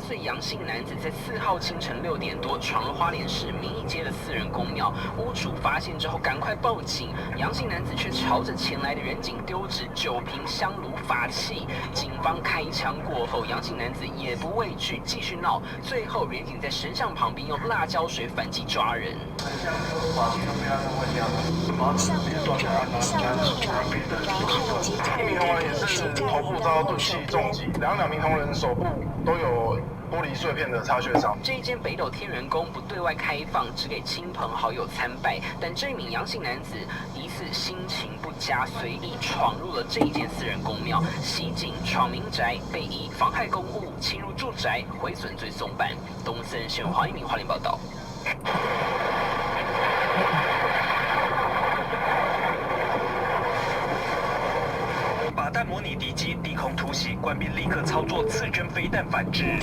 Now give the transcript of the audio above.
岁杨姓男子在4号清晨6点多闯入花莲市民义街的私人公庙，屋主发现之后赶快报警，杨姓男子却朝着前来的远警丢掷酒瓶、香炉、法器，警方开枪过后，杨姓男子也不畏惧，继续闹，最后远警在神像旁边用辣椒水反击抓人。一名同仁也是头部遭钝器重击，两名同仁手部都有玻璃碎片的擦血伤。这一间北斗天元宫不对外开放，只给亲朋好友参拜。但这名杨姓男子疑似心情不佳，随意闯入了这一间私人宫庙，袭警、闯民宅，被以妨害公务、侵入住宅、毁损罪送办。东森新闻黄一鸣花莲报道。靶弹模拟敌机，低空突袭，官兵立刻操作刺针飞弹反制。